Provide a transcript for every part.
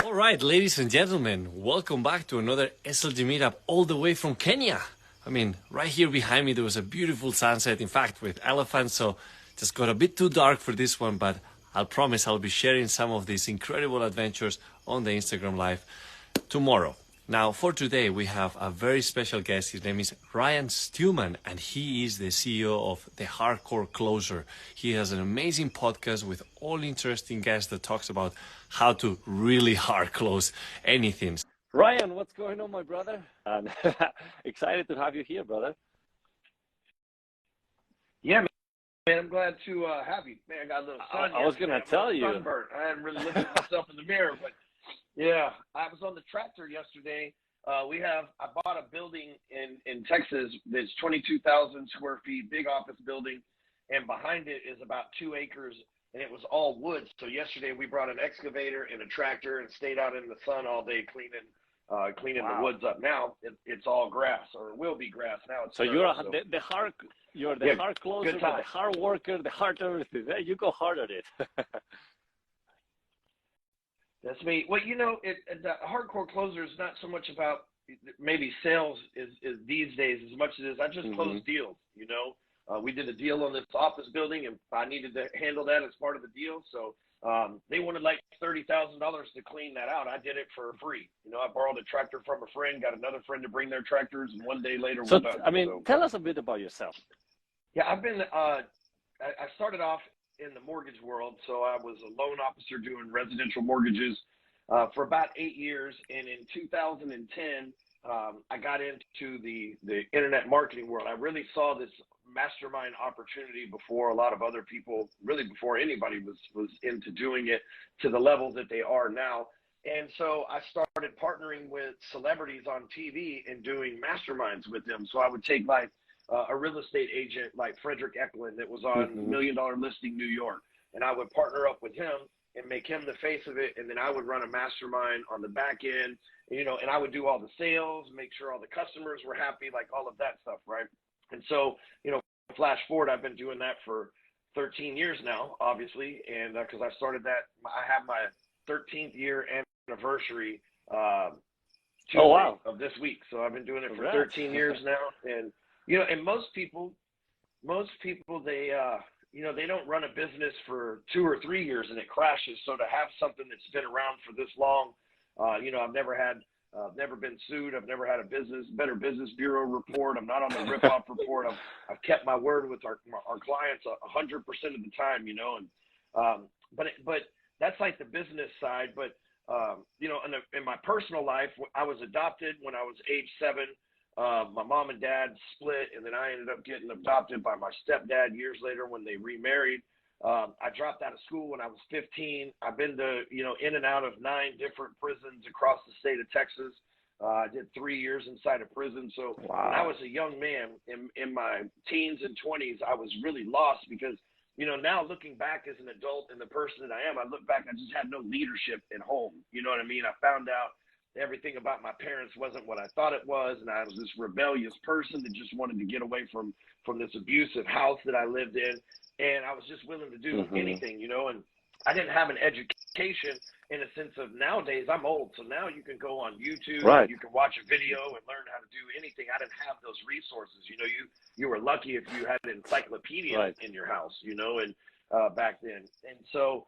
All right, ladies and gentlemen, welcome back to another SLG meetup all the way from Kenya. I mean, right here behind me, there was a beautiful sunset, in fact, with elephants, so just got a bit too dark for this one, but I'll promise I'll be sharing some of these incredible adventures on the Instagram Live tomorrow. Now, for today, we have a very special guest. His name is Ryan Stewman, and he is the CEO of The Hardcore Closer. He has an amazing podcast with all interesting guests that talks about how to really hard close anything. Ryan, what's going on, my brother? And excited to have you here, brother. Yeah, man, I'm glad to have you. Man, I got a little sun. I was going to tell you. Sunburnt. I hadn't really looked at myself in the mirror, but yeah, I was on the tractor yesterday. I bought a building in Texas that's 22,000 square feet, big office building, and behind it is about 2 acres, and it was all wood. So yesterday we brought an excavator and a tractor and stayed out in the sun all day cleaning wow. The woods up. Now it's all grass, or will be grass. Now it's so you're the hard closer, the hard worker, the hard everything. You go hard at it. That's me. Well, you know, the hardcore closer is not so much about maybe sales is these days as much as it is I just close deals. You know, we did a deal on this office building, and I needed to handle that as part of the deal. So they wanted like $30,000 to clean that out. I did it for free. You know, I borrowed a tractor from a friend, got another friend to bring their tractors, and one day later we're done. I mean, tell us a bit about yourself. Yeah, I've been. I started off in the mortgage world. So I was a loan officer doing residential mortgages for about 8 years. And in 2010, I got into the internet marketing world. I really saw this mastermind opportunity before a lot of other people, really before anybody was into doing it to the level that they are now. And so I started partnering with celebrities on TV and doing masterminds with them. So I would take like a real estate agent like Frederick Eklund that was on $1 Million Listing New York. And I would partner up with him and make him the face of it. And then I would run a mastermind on the back end, you know, and I would do all the sales, make sure all the customers were happy, like all of that stuff, right? And so, you know, flash forward, I've been doing that for 13 years now, obviously. And because I started that, I have my 13th year anniversary Tuesday of this week. So I've been doing it for 13 years now. And you know, and most people, they, you know, they don't run a business for 2 or 3 years and it crashes. So to have something that's been around for this long, you know, I've never been sued. I've never had a Better Business Bureau report. I'm not on the ripoff report. I've kept my word with our clients 100% of the time, you know, and, but that's like the business side. But, you know, in my personal life, I was adopted when I was age 7. My mom and dad split, and then I ended up getting adopted by my stepdad years later when they remarried. I dropped out of school when I was 15. I've been to, you know, in and out of 9 different prisons across the state of Texas. I did 3 years inside a prison. So when I was a young man in my teens and 20s, I was really lost because, you know, now looking back as an adult and the person that I am, I look back, I just had no leadership at home. You know what I mean? I found out everything about my parents wasn't what I thought it was, and I was this rebellious person that just wanted to get away from this abusive house that I lived in, and I was just willing to do anything, you know, and I didn't have an education in a sense of nowadays. I'm old, so now you can go on YouTube, and you can watch a video and learn how to do anything. I didn't have those resources, you know. You were lucky if you had an encyclopedia in your house, you know, and back then, and so.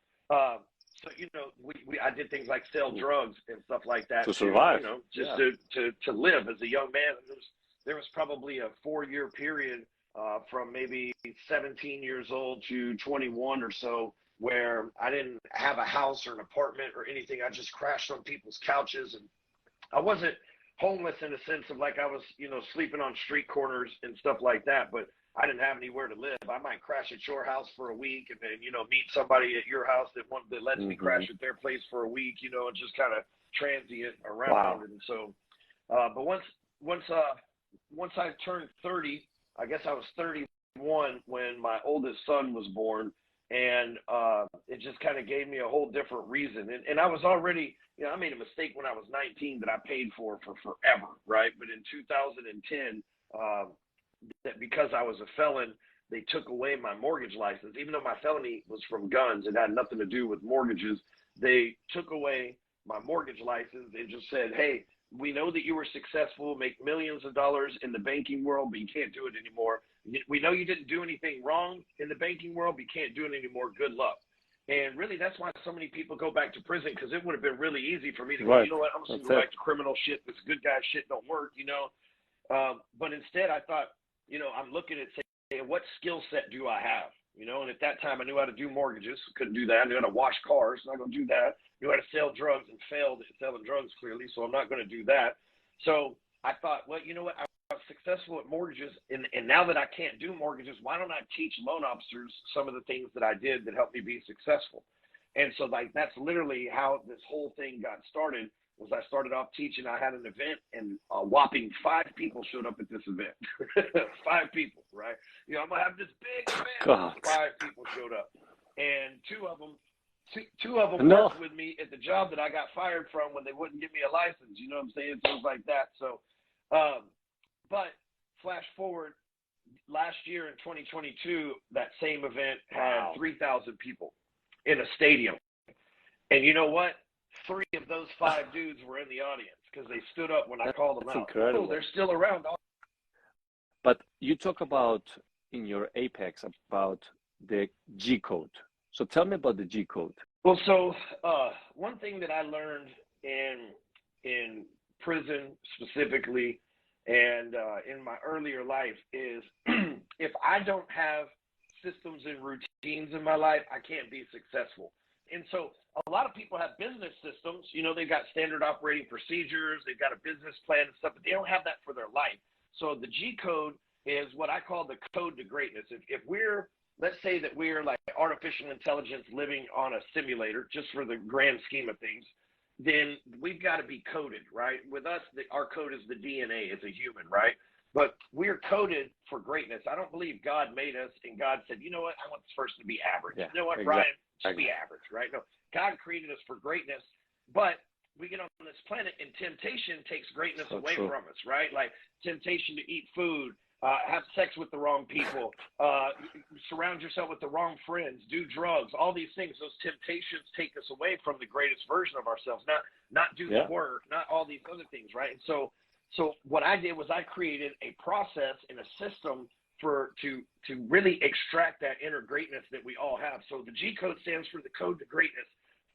So, you know, I did things like sell drugs and stuff like that to survive, you know, just to live as a young man. There was probably a 4-year period from maybe 17 years old to 21 or so where I didn't have a house or an apartment or anything. I just crashed on people's couches, and I wasn't homeless in the sense of like I was, you know, sleeping on street corners and stuff like that, but I didn't have anywhere to live. I might crash at your house for a week and then, you know, meet somebody at your house that lets me crash at their place for a week, you know, and just kind of transient around. And so, but once I turned 30, I guess I was 31 when my oldest son was born, and it just kind of gave me a whole different reason. And I was already, you know, I made a mistake when I was 19 that I paid for forever, right? But in 2010, that because I was a felon, they took away my mortgage license. Even though my felony was from guns, it had nothing to do with mortgages. They took away my mortgage license and just said, hey, we know that you were successful, make millions of dollars in the banking world, but you can't do it anymore. We know you didn't do anything wrong in the banking world, but you can't do it anymore. Good luck. And really, that's why so many people go back to prison, because it would have been really easy for me to go, you know what, I'm just going to go back to criminal shit. This good guy shit don't work, you know. But instead, I thought, you know, I'm looking at saying, what skill set do I have? You know, and at that time, I knew how to do mortgages. Couldn't do that. I knew how to wash cars. Not going to do that. Knew how to sell drugs and failed at selling drugs, clearly, so I'm not going to do that. So I thought, well, you know what? I was successful at mortgages, and now that I can't do mortgages, why don't I teach loan officers some of the things that I did that helped me be successful? And so, like, that's literally how this whole thing got started. Was I started off teaching. I had an event, and a whopping 5 people showed up at this event. 5 people, right? You know, I'm gonna have this big event. God. 5 people showed up, and two of them worked with me at the job that I got fired from when they wouldn't give me a license. You know what I'm saying? Things like that. So, but flash forward, last year in 2022, that same event had 3,000 people in a stadium, and you know what? 3 of those 5 dudes were in the audience because they stood up when I called them out. Incredible. Oh, they're still around. But you talk about in your Apex about the G code. So tell me about the G code. Well, so one thing that I learned in prison specifically, and in my earlier life is if I don't have systems and routines in my life, I can't be successful. And so a lot of people have business systems, you know, they've got standard operating procedures, they've got a business plan and stuff, but they don't have that for their life. So the G code is what I call the code to greatness. If we're, let's say that we're like artificial intelligence living on a simulator, just for the grand scheme of things, then we've got to be coded, right? With us, our code is the DNA as a human, right? But we're coded for greatness. I don't believe God made us and God said, you know what, I want this person to be average. Yeah, you know what, exactly. Brian, just be average, right? No, God created us for greatness, but we get on this planet and temptation takes greatness away from us, right? Like temptation to eat food, have sex with the wrong people, surround yourself with the wrong friends, do drugs, all these things. Those temptations take us away from the greatest version of ourselves, not do the work, not all these other things, right? And so what I did was I created a process and a system to really extract that inner greatness that we all have. So the G code stands for the code to greatness.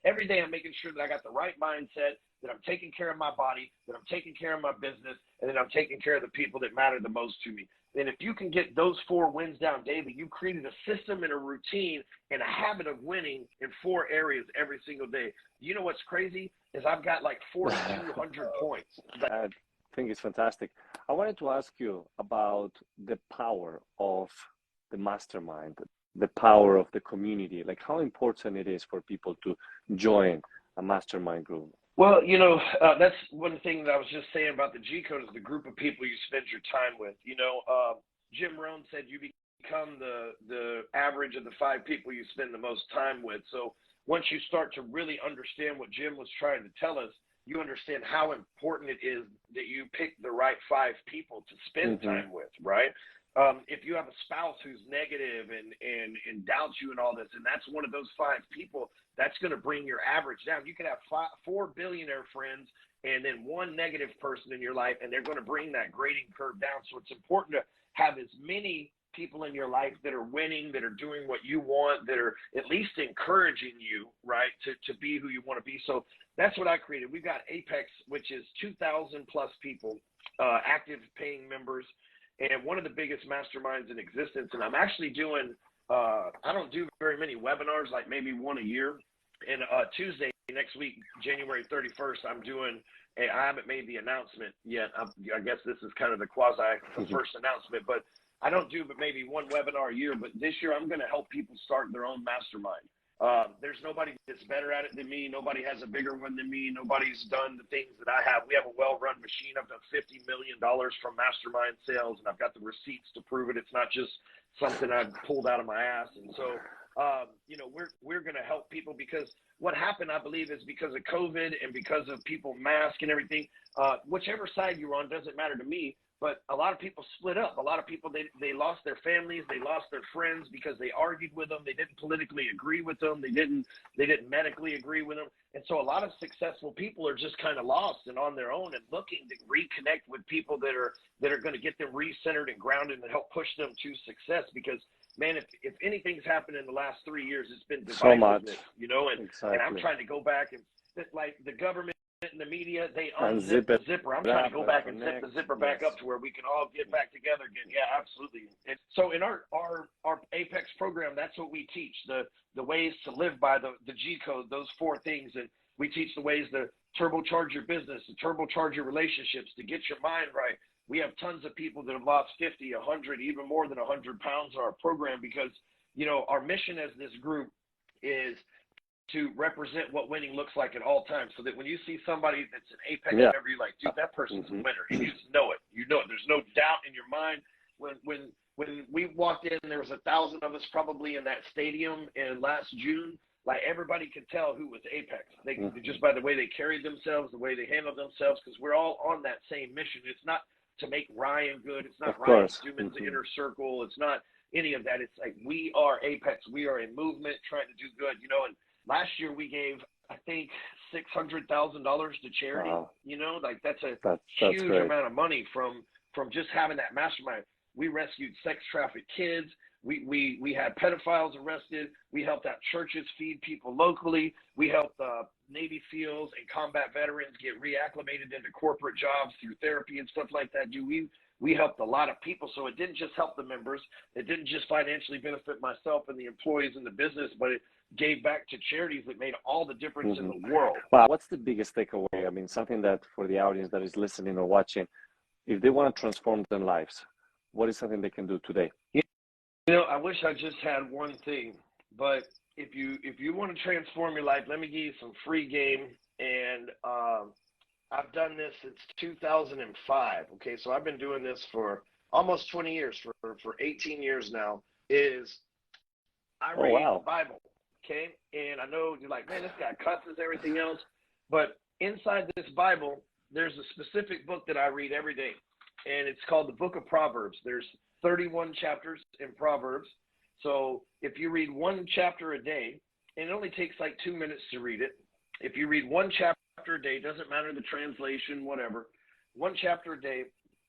Every day I'm making sure that I got the right mindset, that I'm taking care of my body, that I'm taking care of my business, and that I'm taking care of the people that matter the most to me. And if you can get those 4 wins down daily, you created a system and a routine and a habit of winning in 4 areas every single day. You know what's crazy is I've got like 4,200 points. I think it's fantastic. I wanted to ask you about the power of the mastermind, the power of the community, like how important it is for people to join a mastermind group. Well, you know, that's one thing that I was just saying about the G code is the group of people you spend your time with. You know, Jim Rohn said you become the average of the 5 people you spend the most time with. So once you start to really understand what Jim was trying to tell us, you understand how important it is that you pick the right 5 people to spend time with, right? If you have a spouse who's negative and doubts you and all this, and that's one of those 5 people, that's going to bring your average down. You can have 4 billionaire friends and then 1 negative person in your life, and they're going to bring that grading curve down. So it's important to have as many people in your life that are winning, that are doing what you want, that are at least encouraging you, right, to be who you want to be. So that's what I created. We've got Apex, which is 2,000 plus people, active paying members, and one of the biggest masterminds in existence. And I'm actually doing, I don't do very many webinars, like maybe 1 a year. And Tuesday next week, January 31st, I'm doing, I haven't made the announcement yet. I guess this is kind of the first announcement, but I don't do but maybe 1 webinar a year. But this year, I'm going to help people start their own mastermind. There's nobody that's better at it than me. Nobody has a bigger one than me. Nobody's done the things that I have. We have a well-run machine. I've done $50 million from mastermind sales, and I've got the receipts to prove it. It's not just something I've pulled out of my ass. And so, you know, we're going to help people, because what happened, I believe, is because of COVID and because of people mask and everything, whichever side you're on doesn't matter to me. But a lot of people split up. A lot of people, they lost their families, they lost their friends because they argued with them. They didn't politically agree with them. They didn't medically agree with them. And so a lot of successful people are just kind of lost and on their own and looking to reconnect with people that are going to get them recentered and grounded and help push them to success. Because, man, if anything's happened in the last 3 years, it's been divisiveness, you know, and I'm trying to go back and, like, the government and the media, they unzip the zipper. I'm trying to go back and zip the zipper back up to where we can all get back together again. Yeah, absolutely. And so in our Apex program, that's what we teach, the ways to live by the G code, those 4 things. And we teach the ways to turbocharge your business, to turbocharge your relationships, to get your mind right. We have tons of people that have lost 50, 100, even more than 100 pounds in our program because, you know, our mission as this group is to represent what winning looks like at all times, so that when you see somebody that's an apex member, you're like, dude, that person's a winner. And you just know it. You know it. There's no doubt in your mind. When we walked in, there was 1,000 of us probably in that stadium in last June. Like, everybody could tell who was apex. They just by the way they carried themselves, the way they handled themselves, because we're all on that same mission. It's not to make Ryan good. It's not Ryan Stewman's inner circle. It's not any of that. It's like, we are apex. We are a movement trying to do good, you know. And last year we gave, I think, $600,000 to charity. You know, like that's huge amount of money from just having that mastermind. We rescued sex trafficked kids. We had pedophiles arrested. We helped out churches feed people locally. We helped Navy SEALs and combat veterans get reacclimated into corporate jobs through therapy and stuff like that. Dude, we helped a lot of people. So it didn't just help the members. It didn't just financially benefit myself and the employees in the business, but it gave back to charities that made all the difference in the world. Wow. What's the biggest takeaway? I mean, something that for the audience that is listening or watching, if they want to transform their lives, what is something they can do today? You know, I wish I just had one thing, but if you want to transform your life, let me give you some free game. And I've done this since 2005. Okay, so I've been doing this for almost 20 years, for 18 years now. I read the Bible. Okay, and I know you're like, man, this guy cusses everything else, but inside this Bible, there's a specific book that I read every day, and it's called the Book of Proverbs. There's 31 chapters in Proverbs. So if you read one chapter a day, and it only takes like 2 minutes to read it. If you read one chapter a day, doesn't matter the translation, whatever, one chapter a day,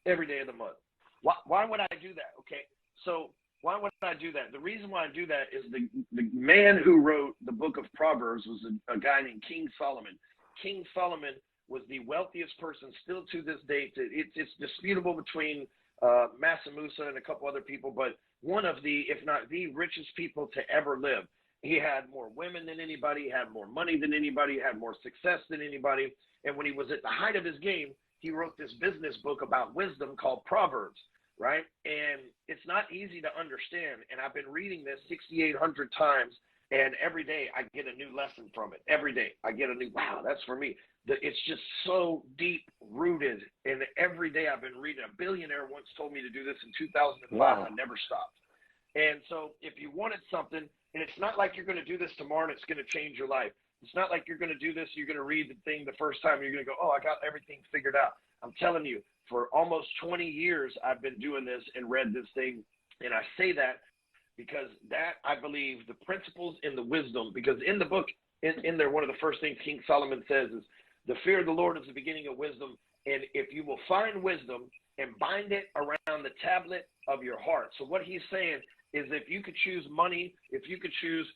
every day of the month. Why would I do that? Okay, so why would I do that? The reason why I do that is the man who wrote the Book of Proverbs was a guy named King Solomon. King Solomon was the wealthiest person still to this day. It's disputable between Massa Musa and a couple other people, but one of the, if not the richest people to ever live. He had more women than anybody, had more money than anybody, had more success than anybody. And when he was at the height of his game, he wrote this business book about wisdom called Proverbs, right? And it's not easy to understand. And I've been reading this 6,800 times, and every day I get a new lesson from it. Every day I get a new, wow, that's for me. It's just so deep rooted. And every day I've been reading. A billionaire once told me to do this in 2005. I never stopped. And so if you wanted something, and it's not like you're going to do this tomorrow and it's going to change your life. It's not like you're going to do this, you're going to read the thing the first time, and you're going to go, oh, I got everything figured out. I'm telling you, for almost 20 years, I've been doing this and read this thing. And I say that because that, I believe, the principles and the wisdom, because in the book, in there, one of the first things King Solomon says is, the fear of the Lord is the beginning of wisdom. And if you will find wisdom and bind it around the tablet of your heart. So what he's saying is, if you could choose money, if you could choose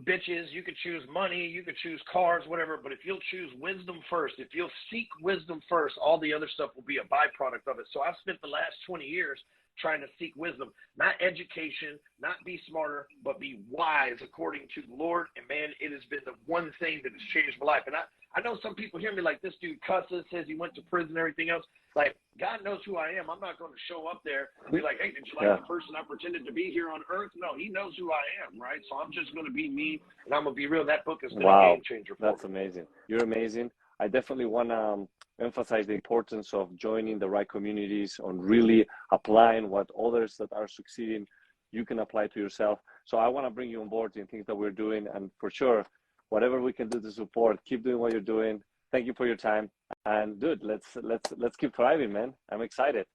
bitches, you could choose money, you could choose cars, whatever, but if you'll choose wisdom first, if you'll seek wisdom first, all the other stuff will be a byproduct of it. So I've spent the last 20 years trying to seek wisdom, not education, not be smarter, but be wise according to the Lord. And man, it has been the one thing that has changed my life. And I know some people hear me like, this dude cusses, says he went to prison and everything else. Like, God knows who I am. I'm not going to show up there and be like, hey, did you like the person I pretended to be here on earth? No, he knows who I am, right? So I'm just going to be me, and I'm going to be real. That book has been a game changer for me. That's amazing. You're amazing. I definitely want to emphasize the importance of joining the right communities, on really applying what others that are succeeding, you can apply to yourself. So I want to bring you on board in things that we're doing, and for sure, whatever we can do to support, keep doing what you're doing. Thank you for your time. And dude, let's keep thriving, man. I'm excited.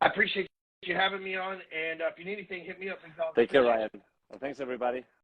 I appreciate you having me on, and if you need anything, hit me up and call. Take care, Ryan. Well, thanks, everybody.